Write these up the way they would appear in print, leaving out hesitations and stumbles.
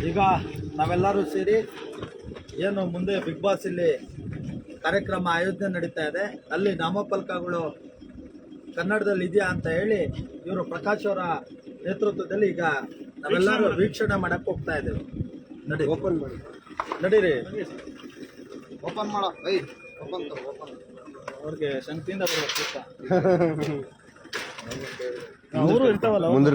ಈಗ ನಾವೆಲ್ಲರೂ ಸೇರಿ ಏನು ಮುಂದೆ ಬಿಗ್ ಬಾಸ್ ಇಲ್ಲಿ ಕಾರ್ಯಕ್ರಮ ಆಯೋಜನೆ ನಡೀತಾ ಇದೆ, ಅಲ್ಲಿ ನಾಮಫಲಕಗಳು ಕನ್ನಡದಲ್ಲಿ ಇದೆಯಾ ಅಂತ ಹೇಳಿ ಇವರು ಪ್ರಕಾಶ್ ಅವರ ನೇತೃತ್ವದಲ್ಲಿ ಈಗ ನಾವೆಲ್ಲರೂ ವೀಕ್ಷಣೆ ಮಾಡಕ್ಕೆ ಹೋಗ್ತಾ ಇದ್ದೇವೆ. ನಡಿ, ಓಪನ್ ಮಾಡಿ, ನಡೀರಿ, ಓಪನ್ ಮಾಡ. ಓಪನ್ ಓಪನ್ ಅವ್ರಿಗೆ ಶಂಕಿಯಿಂದ ಅವರು ಇರ್ತಾವಲ್ಲ ಮುಂದೆ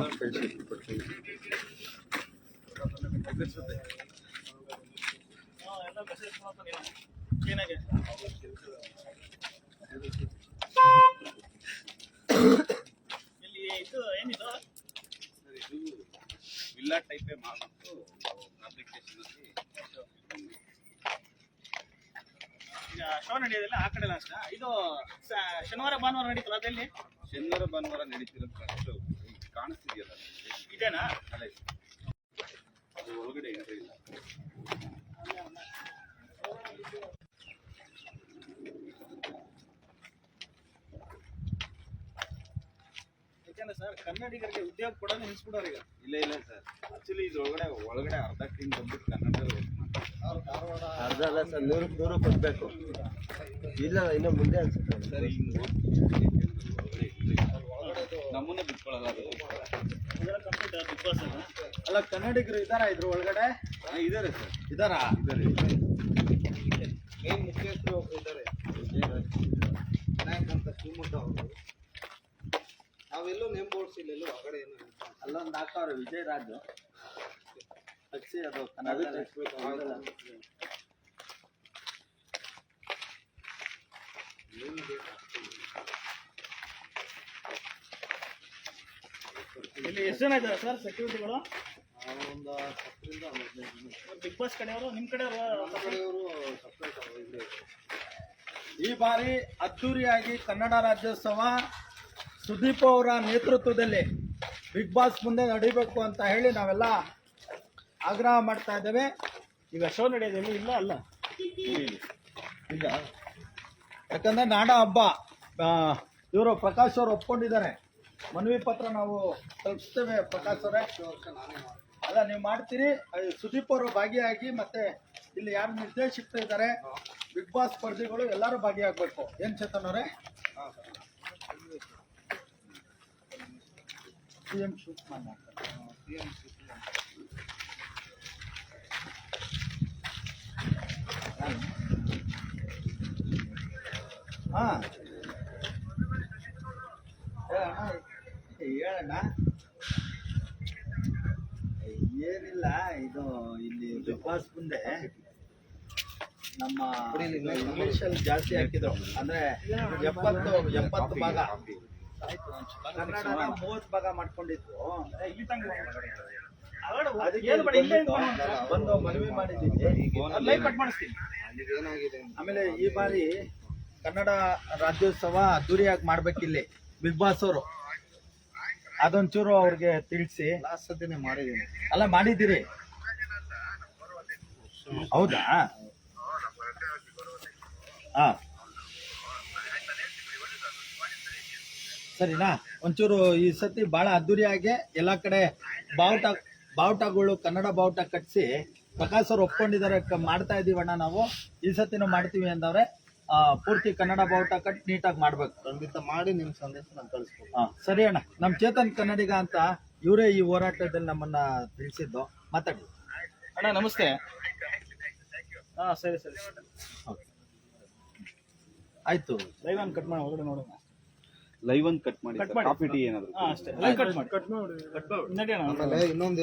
ವಿಲ್ಲಾ ಟೈಪೇ ಮಾಡ್ಬಿಟ್ಟು ಅಪ್ಲಿಕೇಶನ್ ಈಗ ಶೋ ನಡೆಯೋದಿಲ್ಲ ಆ ಕಡೆ ಅಷ್ಟ. ಇದು ಶನಿವಾರ ಭಾನುವಾರ ನಡೀತಲ್ಲ, ಅದೆಲ್ಲಿ ಶನಿವಾರ ಭಾನುವಾರ ನಡೀತಿರೋದು ಫಸ್ಟ್ ಕಾಣಿಸ್ತಿದೆಯಲ್ಲ ಇದೇನಾ? ಅಲ್ಲ, ಅದು ಒಳಗಡೆ ಯಾರೂ ಇಲ್ಲ. ಯಾಕಂದ್ರೆ ಸರ್ ಕನ್ನಡಿಗರಿಗೆ ಉದ್ಯೋಗ ಕೊಡೋದು ನಿಲ್ಸ್ಬಿಡೋರು ಈಗ. ಇಲ್ಲ ಸರ್, ಆಕ್ಚುಲಿ ಇದ್ರೊಳಗಡೆ ಒಳಗಡೆ ಅರ್ಧ ಟೀಮ್ ಬಂದ್ಬಿಟ್ಟು ಕನ್ನಡದಲ್ಲಿ ವರ್ಕ್ ಮಾಡ್ತಾರೆ. ಅರ್ಧ ಅಲ್ಲ ಸರ್, 100 ಕೊಡ್ಬೇಕು. ಇಲ್ಲ ಇನ್ನು ಮುಂದೆ ಅನ್ಸುತ್ತೆ ಸರ್. ಹಿಂಗೆ ನಮ್ಮನ್ನೇ ಬಿಟ್ಕೊಳ್ಳಲ್ಲ ಅದು. ಇದೆಲ್ಲ ಕಂಪ್ಲೀಟ್ ಬಿಗ್ ಬಾಸ್ ಅಲ್ಲ, ಕನ್ನಡಿಗರು ಇದ್ದಾರಾ ಇದ್ರ ಒಳಗಡೆ? ಇದ್ದಾರೆ ಸರ್, ಇದ್ದಾರಾ? ಇದ್ದಾರೆ. ಮೇನ್ ಮುಖ್ಯಸ್ಥರು ಒಬ್ರು ಇದ್ದಾರೆ, ವಿನಾಯಕ್ ಅಂತ, ಶಿವಮೊಗ್ಗ ಅವರು. ನಾವೆಲ್ಲೂ ನೇಮ್ ಬೋರ್ಡ್ಸ್ ಇಲ್ಲೆಲ್ಲೂ ಹೊರಗಡೆ ಏನು ಅಲ್ಲೊಂದು ಹಾಕವ್ರೆ, ವಿಜಯ್ ರಾಜು ತಕ್ಷಿ, ಅದು ಕನ್ನಡ ಇಲ್ಲಿ ಎಷ್ಟು ಜನ ಇದ್ದಾರೆ ಸರ್ ಸೆಕ್ಯೂರಿಟಿಗಳು? ಒಂದು 10ರಿಂದ 15 ಜನ. ಬಿಗ್ ಬಾಸ್ ಕಡೆಯವರು, ನಿಮ್ಮ ಕಡೆಯವರು ಕಡೆಯವರು ಸಪ್ರೇಟ್ ಅವರು ಇಲ್ಲಿ. ಈ ಬಾರಿ ಅದ್ದೂರಿಯಾಗಿ ಕನ್ನಡ ರಾಜ್ಯೋತ್ಸವ ಸುದೀಪ್ ಅವರ ನೇತೃತ್ವದಲ್ಲಿ ಬಿಗ್ ಬಾಸ್ ಮುಂದೆ ನಡೀಬೇಕು ಅಂತ ಹೇಳಿ ನಾವೆಲ್ಲ ಆಗ್ರಹ ಮಾಡ್ತಾ ಇದ್ದೇವೆ. ಈಗ ಶೋ ನಡೆಯೋದಿಲ್ಲ, ಇಲ್ಲ ಅಲ್ಲ ಈಗ ಯಾಕಂದ್ರೆ ನಾಡ ಹಬ್ಬ ಇವರು ಪ್ರಕಾಶ್ ಅವರು ಒಪ್ಕೊಂಡಿದ್ದಾರೆ. ಮನವಿ ಪತ್ರ ನಾವು ತಲುಪಿಸ್ತೇವೆ ಪ್ರಕಾಶ್ ಅವರೇ. ಅಲ್ಲ, ನೀವು ಮಾಡ್ತೀರಿ. ಸುದೀಪ್ ಅವರು ಭಾಗಿಯಾಗಿ ಮತ್ತೆ ಇಲ್ಲಿ ಯಾರು ನಿರ್ದೇಶಕರು ಇದ್ದಾರೆ, ಬಿಗ್ ಬಾಸ್ ಸ್ಪರ್ಧಿಗಳು ಎಲ್ಲರೂ ಭಾಗಿಯಾಗಬೇಕು. ಏನು ಚೇತನ್ ಅವರೇ? CM ಶಿವಕುಮಾರ್ ಹಾಂ, ಹೇಳಣ್ಣ. ಏನಿಲ್ಲ, ಇದು ಇಲ್ಲಿ ಬಿಗ್ ಬಾಸ್ ಮುಂದೆ ನಮ್ಮ ಇಂಗ್ಲೀಷಲ್ಲಿ ಜಾಸ್ತಿ ಹಾಕಿದ್ರು. ಅಂದ್ರೆ 70 ಭಾಗ, ಕನ್ನಡನ 30 ಭಾಗ ಮಾಡ್ಕೊಂಡಿದ್ರು. ಇಲ್ಲಿ ತಂಗ ಅದಕ್ಕೆ ಏನು ಬೇಡ, ಇಲ್ಲೇ ಬಂದು ಮನವಿ ಮಾಡಿದ್ದೀವಿ. ಲೈವ್ ಕಟ್ ಮಾಡಿಸ್ತೀನಿ. ಏನಾಗಿದೆ ಆಮೇಲೆ ಈ ಬಾರಿ ಕನ್ನಡ ರಾಜ್ಯೋತ್ಸವ ಅದ್ದೂರಿಯಾಗಿ ಮಾಡ್ಬೇಕಿಲ್ಲಿ ಬಿಗ್ ಬಾಸ್ ಅವರು. ಅದೊಂಚೂರು ಅವ್ರಿಗೆ ತಿಳಿಸಿ. ಲಾಸ್ಟ್ ಸತಿನೇ ಮಾಡಿದ್ದೀನಿ. ಅಲ್ಲ, ಮಾಡಿದ್ದೀರಿ? ಹೌದಾ? ಹಾ, ಸರಿನಾ? ಒಂಚೂರು ಈ ಸತಿ ಭಾಳ ಅದ್ದೂರಿಯಾಗಿ ಎಲ್ಲ ಕಡೆ ಬಾವುಟಗಳು, ಕನ್ನಡ ಬಾವುಟ ಕಟ್ಟಿಸಿ ಪ್ರಕಾಶ್ ಅವ್ರು ಒಪ್ಕೊಂಡಿದ್ದಾರೆ. ಮಾಡ್ತಾ ಇದೀವಣ್ಣ ನಾವು, ಈ ಸತಿನೂ ಮಾಡ್ತೀವಿ ಅಂದವ್ರೆ. ಪೂರ್ತಿ ಕನ್ನಡ ಬಾವುಟ ಕಟ್ಟಿ ನೀಟಾಗಿ ಮಾಡ್ಬೇಕು. ಖಂಡಿತ ಮಾಡಿ ನಿಮ್ಮ ಸಂದೇಶ ನಾನು ಕಳಿಸ್ಕೊಡ್ತೀನಿ. ಹಾಂ, ಸರಿ ಅಣ್ಣ. ನಮ್ಮ ಚೇತನ್ ಕನ್ನಡಿಗ ಅಂತ ಇವರೇ ಈ ಹೋರಾಟದಲ್ಲಿ ನಮ್ಮನ್ನ ತಿಳಿಸಿದ್ದು. ಮಾತಾಡಿ ಅಣ್ಣ, ನಮಸ್ತೆ. ಹಾಂ, ಸರಿ ಸರಿ, ಓಕೆ, ಆಯ್ತು. ಲೈವ್ ಅನ್ನು ಕಟ್ ಮಾಡಿ ಹೊರಗಡೆ ನೋಡೋಣ. ಲೈವ್ ಒಂದು ಕಟ್ ಮಾಡಿ, ಕಟ್ ಮಾಡಿ. ಕಾಫಿ ಟೀ ಏನಾದ್ರು ಹಾಂ, ಅಷ್ಟೇ. ಲೈವ್ ಕಟ್ ಮಾಡಿ, ಕಟ್ ಮಾಡಿ. ಆಮೇಲೆ ಇನ್ನೊಂದು